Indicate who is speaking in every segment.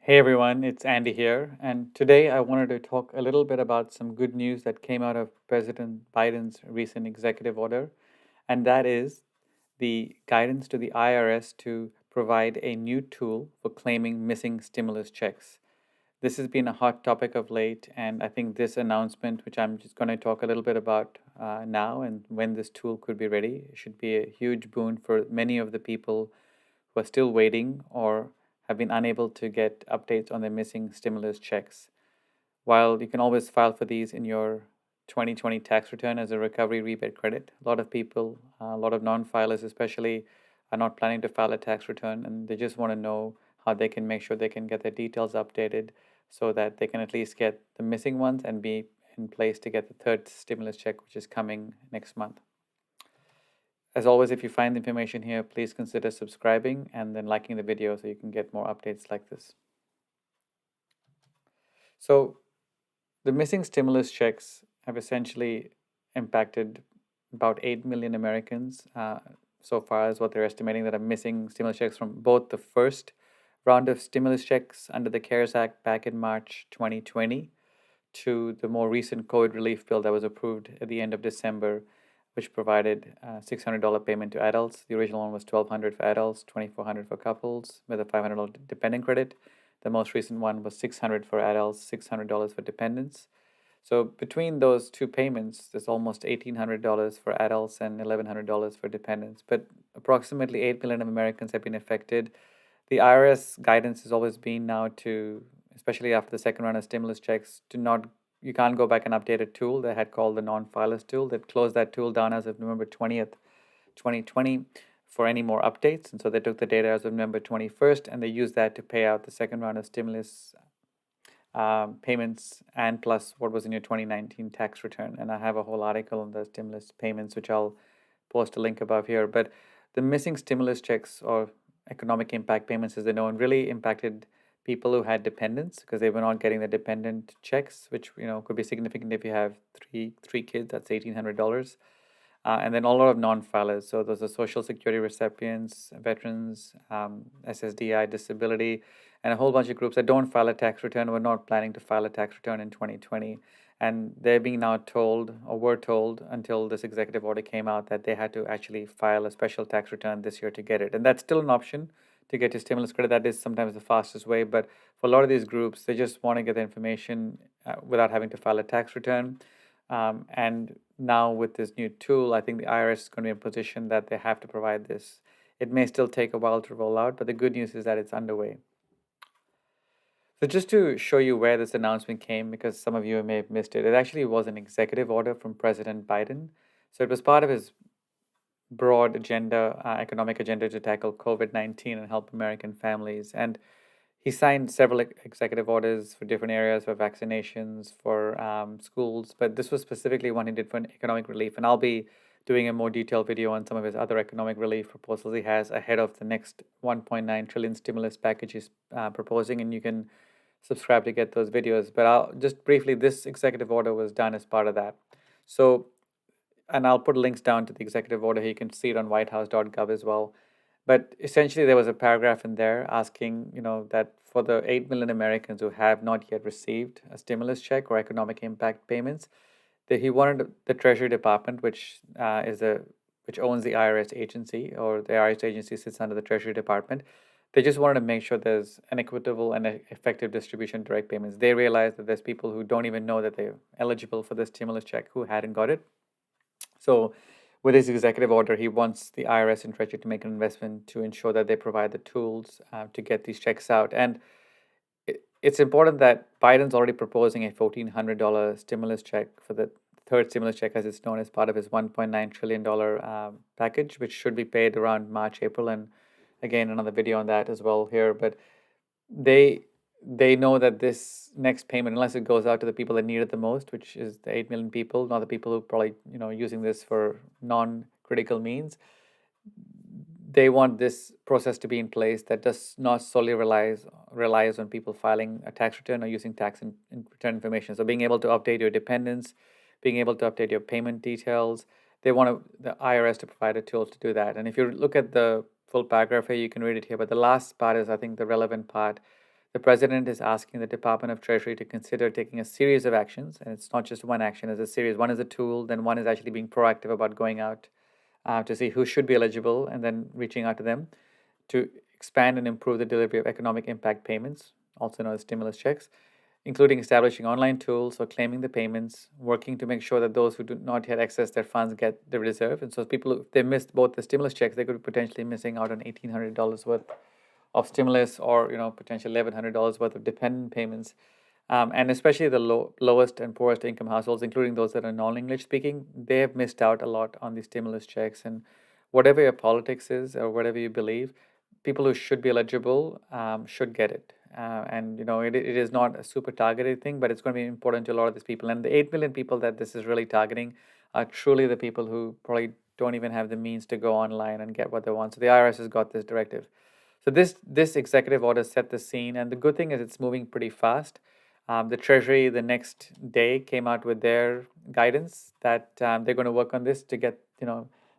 Speaker 1: Hey everyone, it's Andy here, and today I wanted to talk a little bit about some good news that came out of President Biden's recent executive order, and that is the guidance to the IRS to provide a new tool for claiming missing stimulus checks. This has been a hot topic of late, and I think this announcement, which I'm just going to talk a little bit about now and when this tool could be ready, should be a huge boon for many of the people who are still waiting or have been unable to get updates on their missing stimulus checks. While you can always file for these in your 2020 tax return as a recovery rebate credit, a lot of people, a lot of non filers especially, are not planning to file a tax return and they just want to know how they can make sure they can get their details updated so that they can at least get the missing ones and be in place to get the third stimulus check, which is coming next month. As always, if you find the information here, please consider subscribing and then liking the video so you can get more updates like this. So, the missing stimulus checks have essentially impacted about 8 million Americans so far, is what they're estimating that are missing stimulus checks from both the first round of stimulus checks under the CARES Act back in March 2020 to the more recent COVID relief bill that was approved at the end of December, which provided a $600 payment to adults. The original one was $1,200 for adults, $2,400 for couples, with a $500 dependent credit. The most recent one was $600 for adults, $600 for dependents. So between those two payments, there's almost $1,800 for adults and $1,100 for dependents. But approximately 8 million Americans have been affected. The IRS guidance has always been now to, especially after the second round of stimulus checks, to not, you can't go back and update a tool they had called the non-filers tool. That closed that tool down as of November 20th, 2020 for any more updates. And so they took the data as of November 21st and they used that to pay out the second round of stimulus payments and plus what was in your 2019 tax return. And I have a whole article on the stimulus payments, which I'll post a link above here. But the missing stimulus checks or economic impact payments, as they know, and really impacted people who had dependents because they were not getting the dependent checks, which could be significant if you have three kids. That's $1,800. And then a lot of non-filers. So those are Social Security recipients, veterans, SSDI, disability, and a whole bunch of groups that don't file a tax return or were not planning to file a tax return in 2020. And they're being now told, or were told until this executive order came out, that they had to actually file a special tax return this year to get it. And that's still an option to get your stimulus credit. That is sometimes the fastest way. But for a lot of these groups, they just want to get the information without having to file a tax return. And now with this new tool, I think the IRS is going to be in a position that they have to provide this. It may still take a while to roll out, but the good news is that it's underway. So just to show you where this announcement came, because some of you may have missed it, it actually was an executive order from President Biden. So it was part of his broad agenda, economic agenda to tackle COVID-19 and help American families. And he signed several executive orders for different areas, for vaccinations, for schools, but this was specifically one he did for economic relief. And I'll be doing a more detailed video on some of his other economic relief proposals he has ahead of the next 1.9 trillion stimulus package he's proposing, and you can subscribe to get those videos. But I'll just briefly, this executive order was done as part of that. So, and I'll put links down to the executive order. You can see it on whitehouse.gov as well. But essentially, there was a paragraph in there asking, that for the 8 million Americans who have not yet received a stimulus check or economic impact payments, that he wanted the Treasury Department, which owns the IRS agency, or the IRS agency sits under the Treasury Department. They just wanted to make sure there's an equitable and effective distribution of direct payments. They realize that there's people who don't even know that they're eligible for the stimulus check who hadn't got it. So, with his executive order, he wants the IRS and Treasury to make an investment to ensure that they provide the tools to get these checks out. And it's important that Biden's already proposing a $1,400 stimulus check for the third stimulus check, as it's known, as part of his $1.9 trillion package, which should be paid around March, April. And again, another video on that as well here. But they they know that this next payment, unless it goes out to the people that need it the most, which is the 8 million people, not the people who probably using this for non-critical means, they want this process to be in place that does not solely relies on people filing a tax return or using tax and return information. So being able to update your dependents, being able to update your payment details, they want the IRS to provide a tool to do that. And if you look at the full paragraph here, you can read it here. But the last part is, I think, the relevant part. the president is asking the Department of Treasury to consider taking a series of actions, and it's not just one action; it's a series. One is a tool, then one is actually being proactive about going out to see who should be eligible, and then reaching out to them to expand and improve the delivery of economic impact payments, also known as stimulus checks, including establishing online tools for claiming the payments, working to make sure that those who do not yet access their funds get the reserve. And so people, if they missed both the stimulus checks, they could be potentially missing out on $1,800 worth of stimulus, or potentially $1,100 worth of dependent payments. And especially the lowest and poorest income households, including those that are non-English speaking, they have missed out a lot on the stimulus checks. And whatever your politics is or whatever you believe, people who should be eligible should get it. And it is not a super targeted thing, but it's going to be important to a lot of these people. And the 8 million people that this is really targeting are truly the people who probably don't even have the means to go online and get what they want. So the IRS has got this directive. So this executive order set the scene, and the good thing is it's moving pretty fast. The Treasury the next day came out with their guidance that they're going to work on this to get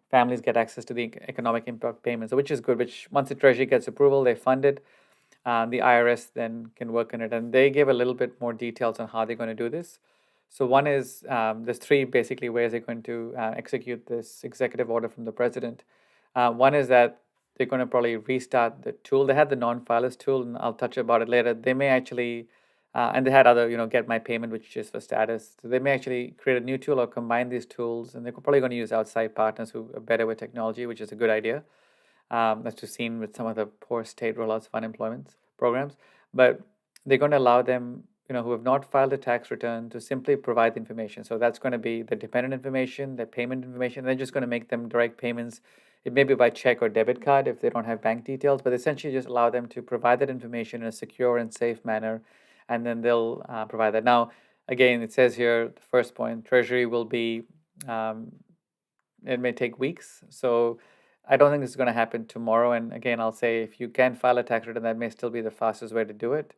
Speaker 1: families get access to the economic impact payments, which is good. Which once the Treasury gets approval, they fund it. The IRS then can work on it, and they give a little bit more details on how they're going to do this. So one is there's three basically ways they're going to execute this executive order from the president. One is that they're going to probably restart the tool. They had the non-filers tool, and I'll touch about it later. They may actually, and they had other, get my payment, which is for status. So they may actually create a new tool or combine these tools, and they're probably going to use outside partners who are better with technology, which is a good idea. As we've seen with some of the poor state rollouts of unemployment programs. But they're going to allow them, who have not filed a tax return, to simply provide the information. So that's going to be the dependent information, the payment information. They're just going to make them direct payments. It may be by check or debit card if they don't have bank details, but essentially just allow them to provide that information in a secure and safe manner, and then they'll provide that. Now, again, it says here, the first point, Treasury will be, it may take weeks. So I don't think this is going to happen tomorrow. And again, I'll say if you can file a tax return, that may still be the fastest way to do it.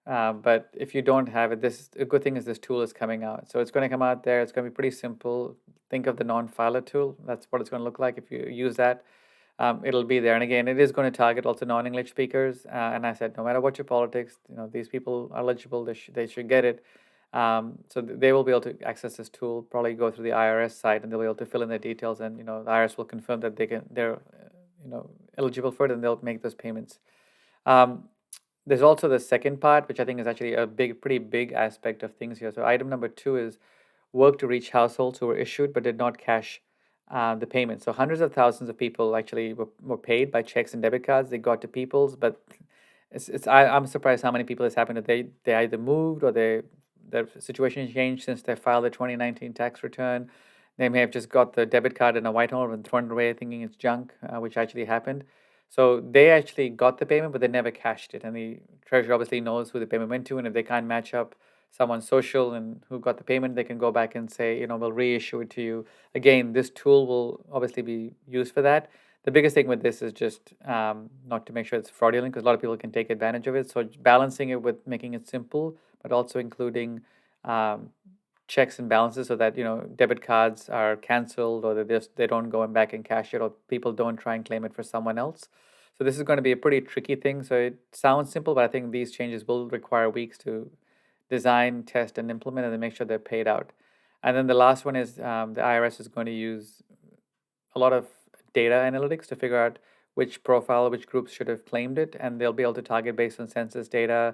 Speaker 1: But if you don't have it, a good thing is this tool is coming out. So it's going to come out there. It's going to be pretty simple. Think of the non-filer tool. That's what it's going to look like. If you use that, it'll be there. And again, it is going to target also non-English speakers. And I said, no matter what your politics, these people are eligible. They should get it. So they will be able to access this tool, probably go through the IRS site, and they'll be able to fill in their details, and the IRS will confirm that they're eligible for it, and they'll make those payments. There's also the second part, which I think is actually a pretty big aspect of things here. So item number 2 is work to reach households who were issued but did not cash the payment. So hundreds of thousands of people actually were paid by checks and debit cards. They got to people's, but I'm surprised how many people this happened to. They either moved, or their situation changed since they filed the 2019 tax return. They may have just got the debit card in a Whitehouse and thrown it away thinking it's junk, which actually happened. So they actually got the payment, but they never cashed it. And the Treasury obviously knows who the payment went to. And if they can't match up someone's social and who got the payment, they can go back and say, we'll reissue it to you. Again, this tool will obviously be used for that. The biggest thing with this is just not to make sure it's fraudulent, because a lot of people can take advantage of it. So balancing it with making it simple, but also including checks and balances, so that debit cards are canceled, or they don't go back and cash it, or people don't try and claim it for someone else. So this is going to be a pretty tricky thing. So it sounds simple, but I think these changes will require weeks to design, test, and implement, and then make sure they're paid out. And then the last one is the IRS is going to use a lot of data analytics to figure out which groups should have claimed it, and they'll be able to target based on census data.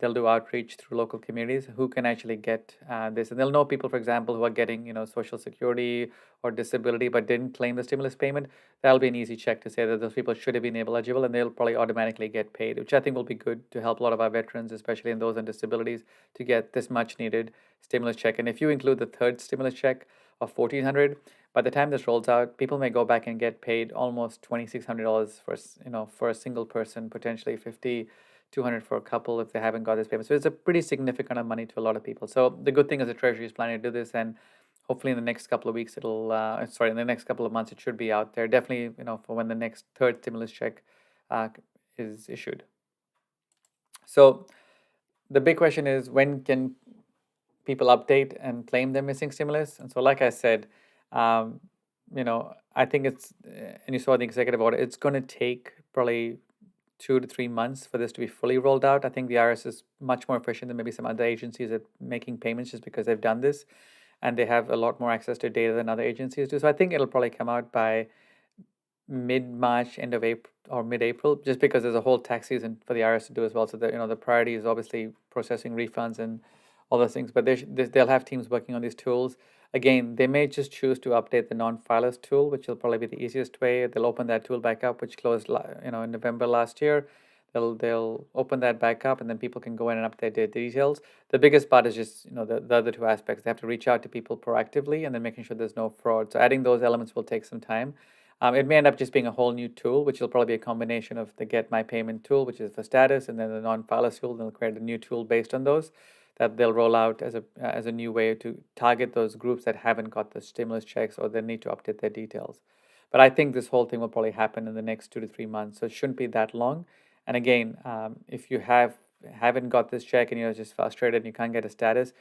Speaker 1: They'll do outreach through local communities who can actually get this, and they'll know people, for example, who are getting Social Security or disability but didn't claim the stimulus payment. That'll be an easy check to say that those people should have been eligible, and they'll probably automatically get paid, which I think will be good to help a lot of our veterans, especially in those on disabilities, to get this much needed stimulus check. And if you include the third stimulus check of $1,400, by the time this rolls out, people may go back and get paid almost $2,600 for a single person, potentially 50, 200 for a couple if they haven't got this payment. So it's a pretty significant amount of money to a lot of people. So the good thing is the Treasury is planning to do this, and hopefully in the next couple of weeks in the next couple of months it should be out there. Definitely, for when the next third stimulus check is issued. So the big question is, when can people update and claim their missing stimulus? And so, like I said, I think and you saw the executive order, it's going to take probably 2 to 3 months for this to be fully rolled out. I think the IRS is much more efficient than maybe some other agencies at making payments just because they've done this and they have a lot more access to data than other agencies do. So I think it'll probably come out by mid-March, end of April or mid-April, just because there's a whole tax season for the IRS to do as well. So the priority is obviously processing refunds and all those things. But they'll have teams working on these tools. Again, they may just choose to update the non-filers tool, which will probably be the easiest way. They'll open that tool back up, which closed in November last year. They'll open that back up, and then people can go in and update their details. The biggest part is just the other two aspects. They have to reach out to people proactively, and then making sure there's no fraud. So adding those elements will take some time. It may end up just being a whole new tool, which will probably be a combination of the Get My Payment tool, which is for status, and then the non-filer tool. They'll create a new tool based on those that they'll roll out as a new way to target those groups that haven't got the stimulus checks or they need to update their details. But I think this whole thing will probably happen in the next 2 to 3 months, so it shouldn't be that long. And again, if you haven't got this check and you're just frustrated and you can't get a status,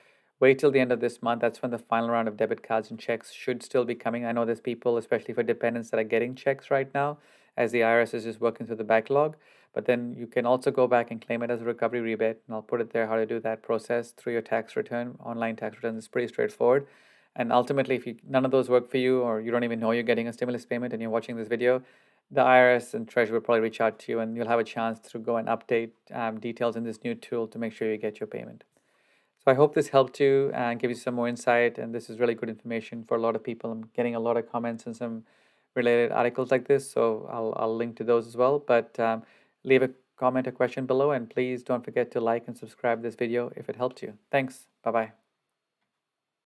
Speaker 1: wait till the end of this month. That's when the final round of debit cards and checks should still be coming. I know there's people, especially for dependents, that are getting checks right now as the IRS is just working through the backlog. But then you can also go back and claim it as a recovery rebate. And I'll put it there how to do that process through your tax return. Online tax return is pretty straightforward. And ultimately, if none of those work for you, or you don't even know you're getting a stimulus payment and you're watching this video, the IRS and Treasury will probably reach out to you and you'll have a chance to go and update details in this new tool to make sure you get your payment. So I hope this helped you and give you some more insight. And this is really good information for a lot of people. I'm getting a lot of comments and some related articles like this. So I'll link to those as well. But leave a comment or question below. And please don't forget to like and subscribe this video if it helped you. Thanks. Bye-bye.